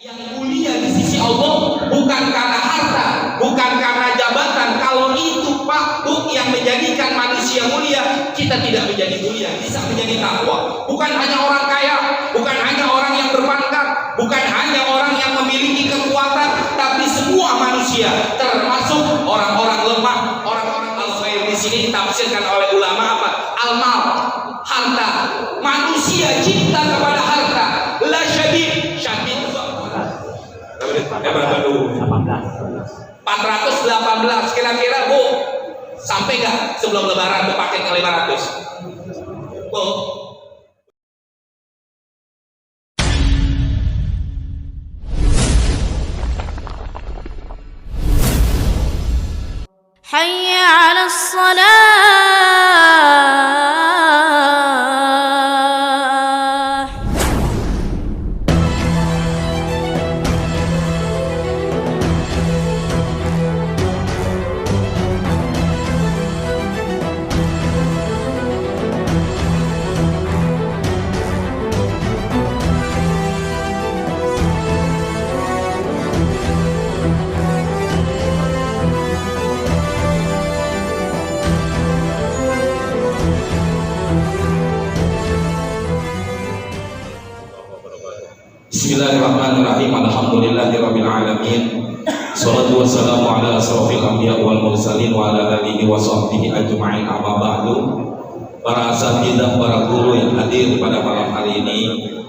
Yang mulia di sisi Allah bukan karena harta, bukan karena jabatan. Kalau itu Pak Bu yang menjadikan manusia mulia, kita tidak menjadi mulia, bisa menjadi takwa. Bukan hanya orang kaya, bukan hanya orang yang berpangkat, bukan hanya orang yang memiliki kekuatan, tapi semua manusia, termasuk orang-orang lemah, orang-orang al-khair. Di sini ditafsirkan oleh ulama apa? Al-mal, harta. Manusia cinta kepada harta. La syadid, syadid 418 kira-kira Bu, sampai nggak sebelum lebaran tuh pakai ke 500 Bu? Hayya 'alas salah. Bismillahirrahmanirrahim. Alhamdulillahirabbil alamin. Shalatu wassalamu ala asrofil anbiya wal mursalin wa ala alihi wa sahbihi ajma'in. Amma ba'du. Para asatidzah, para guru yang hadir pada malam hari ini,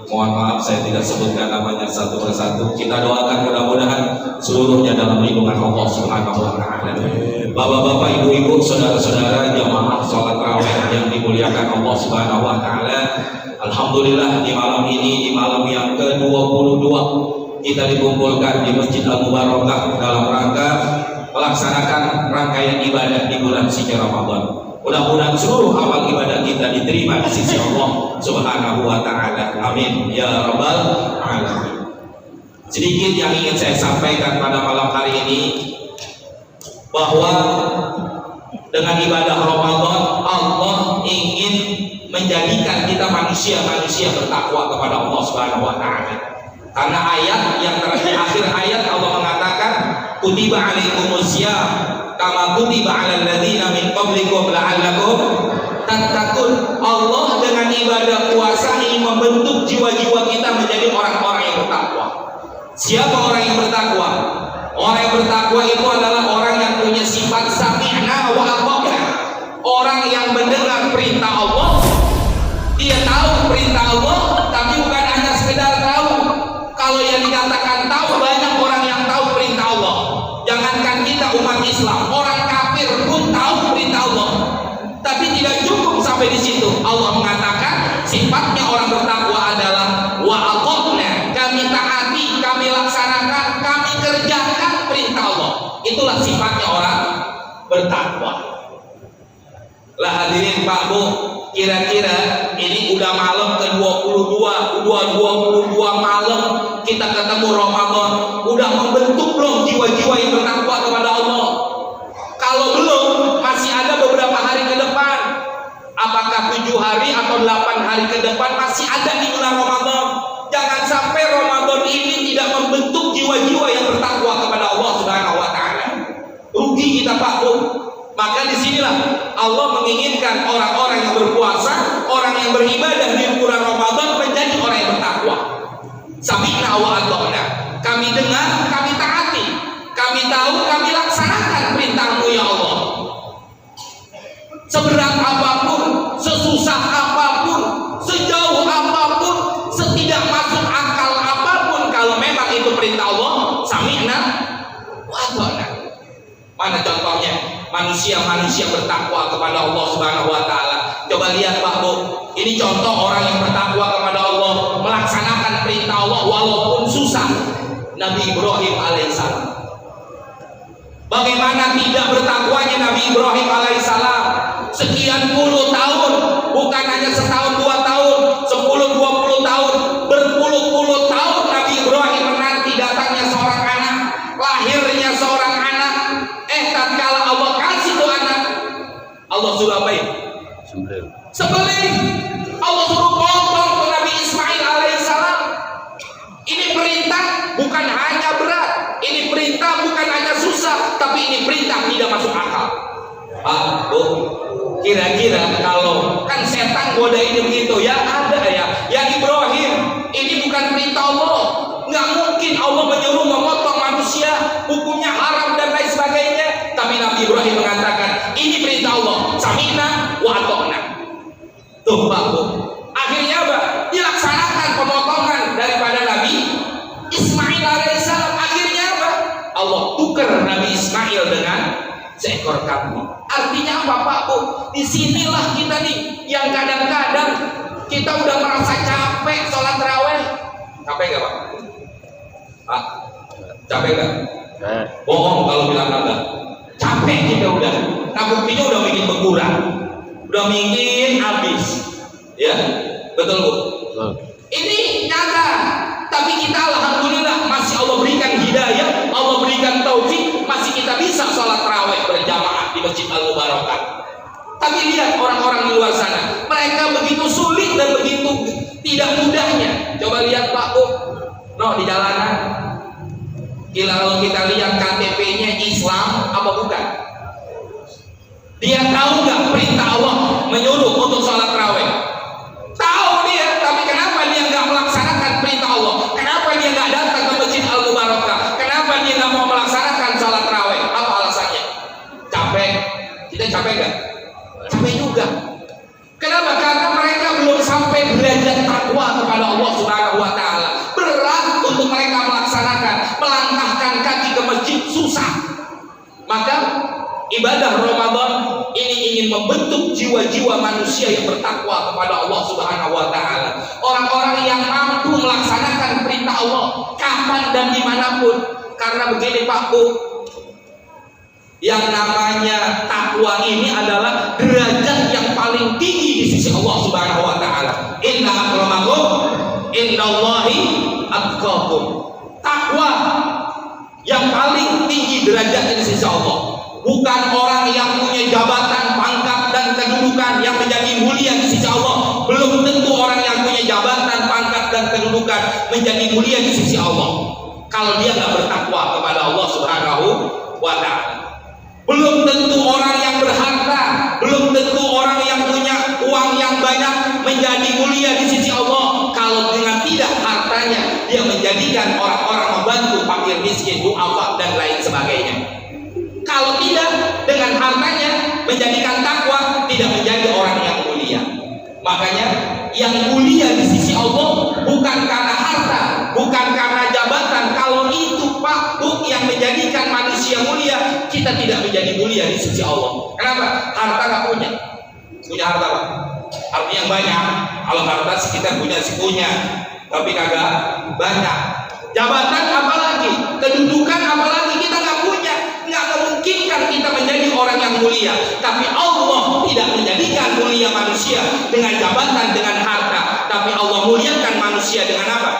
mohon maaf saya tidak sebutkan namanya satu persatu. Kita doakan mudah-mudahan seluruhnya dalam lindungan Allah Subhanahu wa taala. Bapak-bapak, ibu-ibu, saudara-saudara jamaah salat tarawih yang dimuliakan Allah Subhanahu wa taala. Alhamdulillah di malam ini, di malam yang ke-22 kita dikumpulkan di Masjid Al-Mubarakah dalam rangka melaksanakan rangkaian ibadah di bulan suci Ramadan. Mudah-mudahan seluruh amal ibadah kita diterima di sisi Allah Subhanahu wa taala. Amin ya rabbal alamin. Sedikit yang ingin saya sampaikan pada malam hari ini, bahwa dengan ibadah Ramadan Allah ingin menjadikan kita manusia-manusia bertakwa kepada Allah Subhanahu wa taala. Karena ayat yang terakhir, akhir ayat Allah mengatakan kutiba alaikumusiyam kama kutiba alal ladzina min qablikum la'allakum tattaqun. Allah dengan ibadah puasa ingin membentuk jiwa-jiwa kita menjadi orang-orang yang bertakwa. Siapa orang yang bertakwa? Orang yang bertakwa itu adalah orang yang punya sifat sami'na wa ata'na. Orang yang mendengar perintah Allah, dia tahu perintah Allah, tapi bukan hanya sekedar tahu. Kalau yang dikatakan tahu, banyak orang yang tahu perintah Allah. Jangankan kita umat Islam, orang kafir pun tahu perintah Allah. Tapi tidak cukup sampai di situ. Allah mengatakan sifatnya orang bertakwa adalah wa ata'na, kami taati, kami laksanakan, kami kerjakan perintah Allah. Itulah sifatnya orang bertakwa. Lah hadirin Pak Bu, kira-kira ini udah malam ke-22, udah 22 malam kita ketemu Ramadan. Udah membentuk belum jiwa-jiwa yang bertakwa kepada Allah? Kalau belum, masih ada beberapa hari ke depan. Apakah 7 hari atau 8 hari ke depan masih ada di bulan Ramadan? Jangan sampai Ramadan ini tidak membentuk jiwa-jiwa yang bertakwa kepada Allah Subhanahu wa taala. Rugi kita Pak Bu. Maka disinilah Allah menginginkan orang-orang yang berpuasa, orang yang beribadah di bulan Ramadan menjadi orang yang bertakwa. Sami'na wa ata'na. Kami dengar, kami taati. Kami tahu, kami laksanakan perintah-Mu ya Allah. Seberat apapun, sesusah apapun, sejauh apapun, setidak masuk akal apapun, kalau memang itu perintah Allah, sami'na wa ata'na. Mana contohnya? Manusia-manusia bertakwa kepada Allah Subhanahu wa taala. Coba lihat Pak Bu, ini contoh orang yang bertakwa kepada Allah, melaksanakan perintah Allah walaupun susah. Nabi Ibrahim alaihissalam. Bagaimana tidak bertakwanya Nabi Ibrahim alaihissalam? Sekian puluh tahun, bukan hanya setahun 2 tahun, 10-20 tahun, berpuluh-puluh tahun Nabi Ibrahim menanti datangnya seorang anak, lahirnya seorang anak. Tatkala Allah kasih tuh anak, Allah suruh apa ya? Sembelih. Allah suruh potong ke Nabi Ismail alaihissalam. Ini perintah bukan hanya berat, ini perintah bukan hanya susah, tapi ini perintah tidak masuk akal. Bu, kira-kira kalau kan setan godain begitu, ya ada ya Ibrahim, ini bukan perintah Allah. Nggak mungkin Allah menyuruh memotong manusia, hukumnya haram dan lain sebagainya. Tapi Nabi Ibrahim mengatakan, ini perintah Allah, sami'na wa ata'na. Tuh Pak, Bu, akhirnya apa? Dilaksanakan pemotongan daripada Nabi Ismail alaihissalam. Akhirnya apa? Allah tukar Nabi Ismail dengan seekor kambing. Artinya apa Pak, Bu? Disinilah kita nih yang kadang-kadang kita udah merasa capek sholat tarawih. Capek gak Pak? Pak, capek gak? Bohong kalau bilang kagak. Capek kita udah. Nah buktinya udah bikin berkurang, udah bikin habis. Ya, betul Bu? Ini nyata. Tapi kita alhamdulillah masih Allah berikan hidayah, Allah berikan taufik, masih kita bisa sholat tarawih berjamaah di Masjid Al-Mubarakah. Tapi lihat orang-orang di luar sana, mereka begitu sulit dan begitu tidak mudahnya. Coba lihat Pak Bu, di jalanan. Kalau kita lihat KTP-nya Islam apa bukan? Dia tahu nggak perintah Allah menyuruh untuk sholat tarawih? Tahu dia, tapi kenapa dia nggak melaksanakan perintah Allah? Kenapa dia nggak datang ke Masjid Al-Mubarakah? Kenapa dia nggak mau melaksanakan sholat tarawih? Apa alasannya? Capek. Kita capek nggak? Capek juga. Kenapa? Karena mereka belum sampai derajat takwa kepada Allah Subhanahu wa Ta'ala. Berat untuk mereka melaksanakan, melangkahkan kaki ke masjid susah. Maka ibadah Ramadan ini ingin membentuk jiwa-jiwa manusia yang bertakwa kepada Allah Subhanahu wa Ta'ala. Orang-orang yang mampu melaksanakan perintah Allah kapan dan dimanapun. Karena begini Pak Bu, yang namanya takwa ini adalah derajat yang paling tinggi di sisi Allah Subhanahu wa Ta'ala. Inna akramakum indallahi atqakum. Takwa yang paling tinggi derajatnya di sisi Allah. Bukan orang yang punya jabatan, pangkat dan kedudukan yang menjadi mulia di sisi Allah. Belum tentu orang yang punya jabatan, pangkat dan kedudukan menjadi mulia di sisi Allah kalau dia nggak bertakwa kepada Allah Subhanahu wa Ta'ala. Belum tentu orang yang berharta, belum tentu orang yang punya uang yang banyak menjadi mulia di sisi Allah kalau dengan tidak hartanya dia menjadikan orang-orang membantu fakir miskin, du'afa dan lain sebagainya. Kalau tidak dengan hartanya menjadikan takwa, tidak menjadi orang yang mulia. Makanya yang mulia di sisi Allah bukan karena harta, bukan karena jabatan. Kalau itu Pak Bu yang menjadikan manusia mulia, kita tidak menjadi mulia di sisi Allah. Kenapa? Harta nggak punya. Punya harta Pak, artinya yang banyak. Kalau harta sih kita punya, tapi kagak banyak. Jabatan apalagi, kedudukan apalagi kita nggak punya. Nggak memungkinkan kita menjadi orang yang mulia. Tapi Allah tidak menjadikan mulia manusia dengan jabatan, dengan harta. Tapi Allah muliakan manusia dengan apa?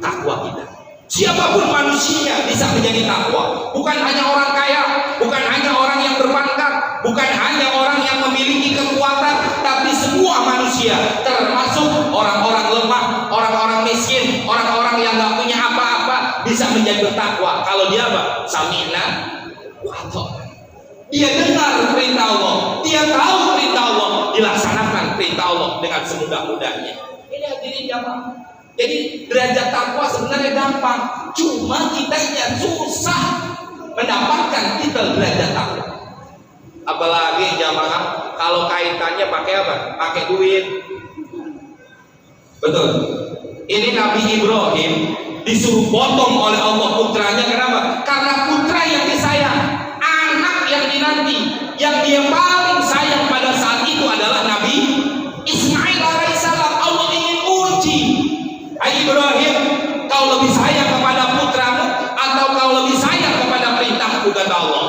Takwa kita. Siapapun manusia bisa menjadi takwa. Bukan hanya orang kaya, bukan hanya orang yang berpangkat, bukan hanya orang yang memiliki kekuatan, tapi semua manusia, termasuk orang-orang lemah, orang-orang miskin, orang-orang yang nggak punya apa-apa, bisa menjadi bertakwa. Kalau dia apa? Sami'na wa ata'na. Dia dengar perintah Allah, dia tahu perintah Allah, dilaksanakan perintah Allah dengan semudah-mudahnya. Ini hadirin jamaah. Jadi derajat takwa sebenarnya gampang, cuma kita yang susah mendapatkan titel derajat takwa. Apalagi jamaah kalau kaitannya pakai apa? Pakai duit. Betul. Ini Nabi Ibrahim disuruh potong oleh Allah putranya. Kenapa? Karena putra yang disayang, anak yang dinanti, yang dia paling sayang pada saat itu adalah Nabi Ismail alaihissalam. Allah ingin uji, hai Ibrahim, kau lebih sayang kepada putramu atau kau lebih sayang kepada perintahku, kata Allah.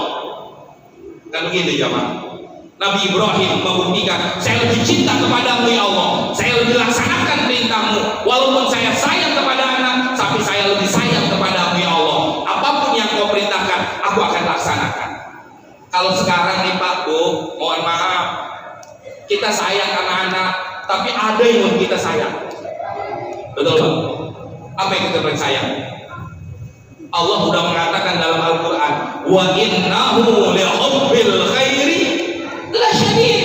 Kan begitu jamaah. Nabi Ibrahim membuktikan, saya lebih cinta kepadamu ya Allah, saya lebih laksanakan perintahmu, walaupun saya sayang kepada anak, tapi saya lebih sayang kepadamu ya Allah. Apapun yang kau perintahkan, aku akan laksanakan. Kalau sekarang nih Pak Bu, mohon maaf, kita sayang sama anak, tapi ada yang lebih kita sayang. Betul Pak? Apa yang kita paling sayang? Allah sudah mengatakan dalam Al-Quran, wa innahu lihubbil khairi lasyadid.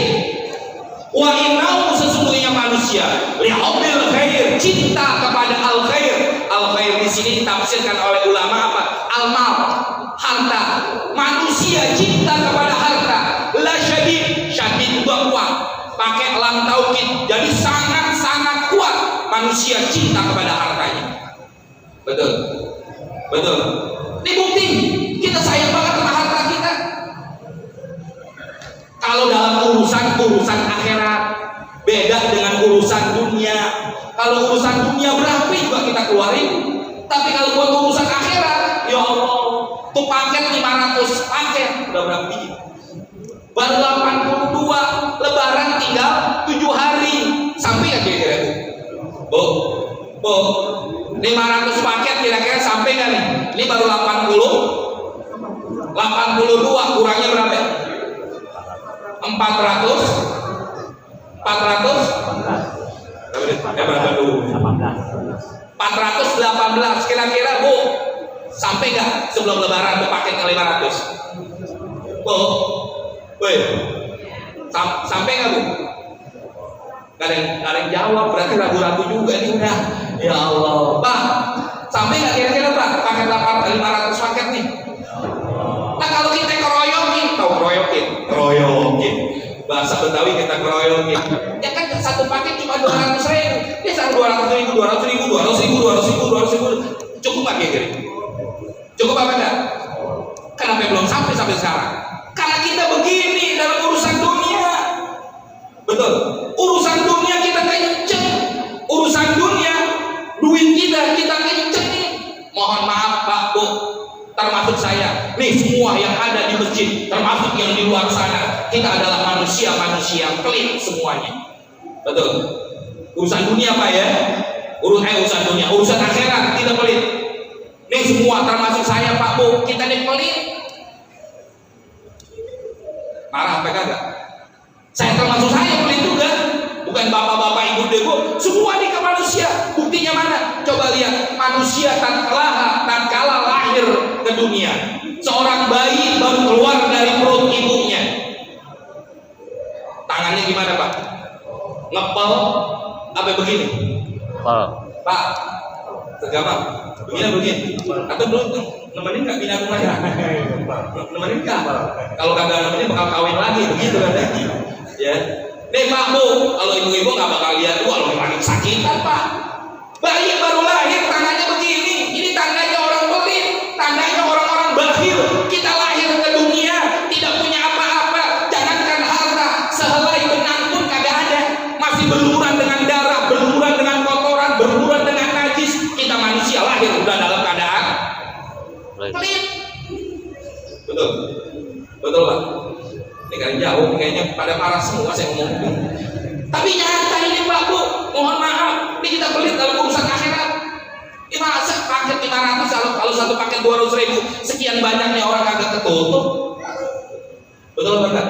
Wa innahu, sesungguhnya manusia, lihubbil khair, cinta kepada al khair. Al khair di sini ditafsirkan oleh ulama apa? Al-mal, harta. Manusia cinta kepada harta. Lasyadid, syadid juga kuat. Pakai lam taukid, jadi sangat-sangat kuat manusia cinta kepada hartanya. Betul. Betul. Ini bukti kita sayang banget sama harta kita. Kalau dalam urusan akhirat beda dengan urusan dunia. Kalau urusan dunia berapa juga kita keluarin. Tapi kalau buat urusan akhirat, ya Allah, tuh paket 500 paket udah berapa biji? Baru 82, lebaran tinggal 7 hari. Sampai nggak kira-kira Bu? Bu, 500 paket kira-kira sampai nggak nih? Ini baru 82, kurangnya berapa? 418 kira-kira Bu, sampai nggak sebelum lebaran tuh paketnya 500? Bu, woi, sampai nggak Bu? Gak ada yang jawab, berarti ragu-ragu juga nih udah. Ya Allah, Pak, sampai nggak kira-kira Pak paket 500 paket nih? Nah kalau kita keroyokin, tahu keroyokin, bahasa Betawi kita keroyokin. Ya kan satu paket cuma 200.000, dia sekarang 200.000, cukup nggak kira-kira? Cukup apa enggak? Kenapa belum sampai sekarang? Karena kita begini dalam urusan dunia. Betul. Urusan dunia kita kenceng. Urusan dunia, duit kita kencengin. Mohon maaf Pak Bu, termasuk saya. Nih semua yang ada di masjid, termasuk yang di luar sana, kita adalah manusia-manusia yang pelit semuanya. Betul. Urusan dunia Pak ya. Urusan dunia, urusan akhirat kita pelit. Nih semua termasuk saya Pak Bu, kita nih pelit. Marah apa kagak? Saya termasuk saya pelit juga. Bukan bapak-bapak, ibu-ibu, semua nih ke manusia. Buktinya mana? Coba lihat manusia tatkala lahir ke dunia. Seorang bayi baru keluar dari perut ibunya. Tangannya gimana Pak? Ngepel apa begini? Pak, segala begini. Atau belum tuh nemenin nggak pindah rumah ya? Nemenin nggak? Kalau kagak nemenin bakal kawin lagi, begitu kan? Ya. Nih Pak Bu, kalau ibu-ibu nggak bakal lihat tuh kalau lagi sakitan Pak. Bayi baru lahir tangannya begini, ini tandanya orang pelit, tandanya orang-orang bakhil. Kita lahir ke dunia tidak punya apa-apa, jangankan harta, sehelai benang pun kagak ada, masih berlumuran dengan darah, berlumuran dengan kotoran, berlumuran dengan najis. Kita manusia lahir udah dalam keadaan pelit. Betul, betul Pak. Ini kan jauh, kayaknya pada marah semua saya ngomong. Tapi nyata ini Pak Bu, mohon maaf, ini kita pelit dalam urusan akhirat. Ini masa paket 500, kalau satu paket 200.000, sekian banyaknya orang kagak ketutup. Betul Pak?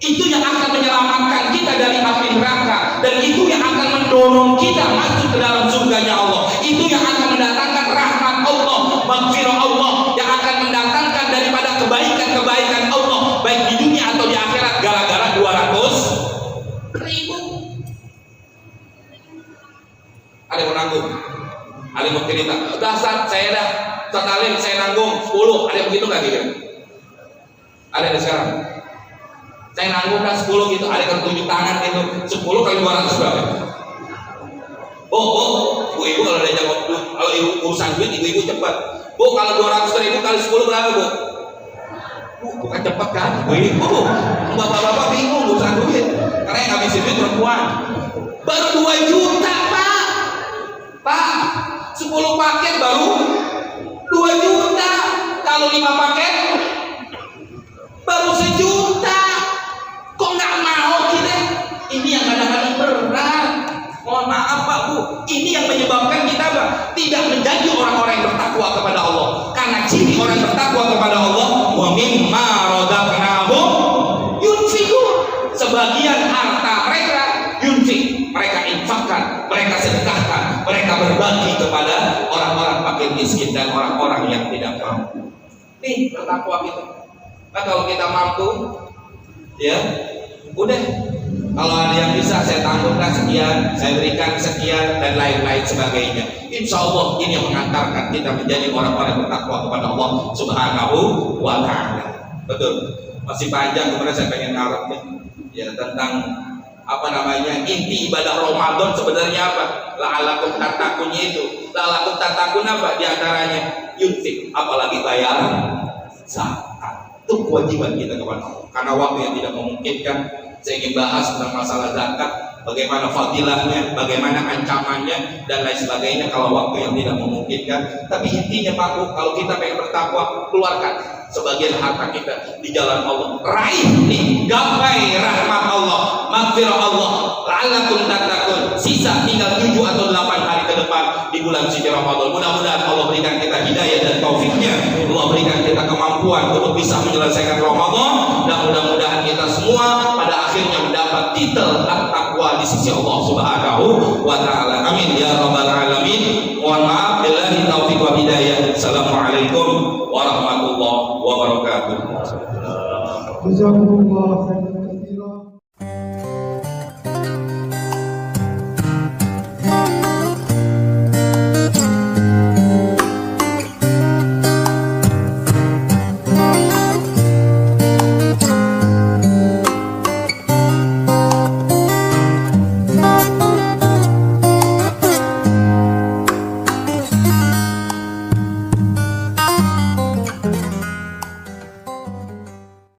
Itu yang akan menyelamatkan kita dari api neraka, dan itu yang akan mendorong kita masuk ke dalam surganya Allah. Itu yang akan mendatangkan rahmat Allah, maghfirah Allah, yang akan mendatangkan daripada kebaikan-kebaikan Allah, baik di dunia atau di akhirat, gara-gara 200.000. Ada yang nanggung, ada yang mau cerita, udah saya dah totalin, saya nanggung 10, ada yang begitu nggak gitu? Ada yang sekarang? Saya nanggung dah 10 gitu, ada yang tunjuk tangan gitu, 10 kali 200 berapa? Ibu-ibu kalau ada jawab, kalau ibu urusan duit, ibu-ibu cepat. Bu, kalau 200.000 kali 10 berapa Bu? Bukan cepat kan? Ibu, bapak-bapak bingung urusan duit, karena yang ngabisin duit perempuan. Baru 2 juta Pak, 10 paket baru 2 juta. Kalau 5 paket baru 1 juta. Kok nggak mau kita? Ini yang kadang-kadang berat. Mohon maaf Pak Bu, ini yang menyebabkan kita tidak menjadi orang-orang yang bertakwa kepada Allah. Karena ciri orang bertakwa kepada Allah, wa mimma razaqnahum yunfiqun. Sebagian harta mereka yunfik, mereka infakkan, mereka sedekahkan, mereka berbagi kepada orang-orang fakir miskin dan orang-orang yang tidak mampu. Nih bertakwa gitu. Nah, kalau kita mampu, ya udah. Kalau ada yang bisa saya tanggungkan sekian, saya berikan sekian dan lain-lain sebagainya. Insya Allah ini yang mengantarkan kita menjadi orang-orang yang bertakwa kepada Allah Subhanahu wa Ta'ala. Betul. Masih panjang kemudian saya pengen ngarep nih, ya tentang apa namanya inti ibadah Ramadan sebenarnya apa? La'alakum tattaqunnya itu. La'alakum tattaqun apa? Di antaranya yunfik, apalagi bayaran zakat. Itu kewajiban kita kepada Allah. Karena waktu yang tidak memungkinkan, saya ingin bahas tentang masalah zakat, bagaimana fadilahnya, bagaimana ancamannya dan lain sebagainya kalau waktu yang tidak memungkinkan. Tapi intinya Pak Bu, kalau kita pengen bertakwa, keluarkan sebagian harta kita di jalan Allah. Raih nih, gapai rahmat Allah, maghfirah Allah, la'allakum tattaqun. Sisa tinggal 7 atau 8 hari ke depan di bulan suci Ramadan. Mudah-mudahan Allah berikan kita hidayah dan taufiknya. Allah berikan kita kemampuan untuk bisa menyelesaikan Ramadan dan mudah-mudahan kita semua pada akhirnya mendapat titel at-taqwa di sisi Allah Subhanahu wa Ta'ala. Amin ya rabbal alamin. Mohon maaf, billahi taufik wa hidayah. Assalamualaikum warahmatullahi wabarakatuh. Jazakumullah khairan.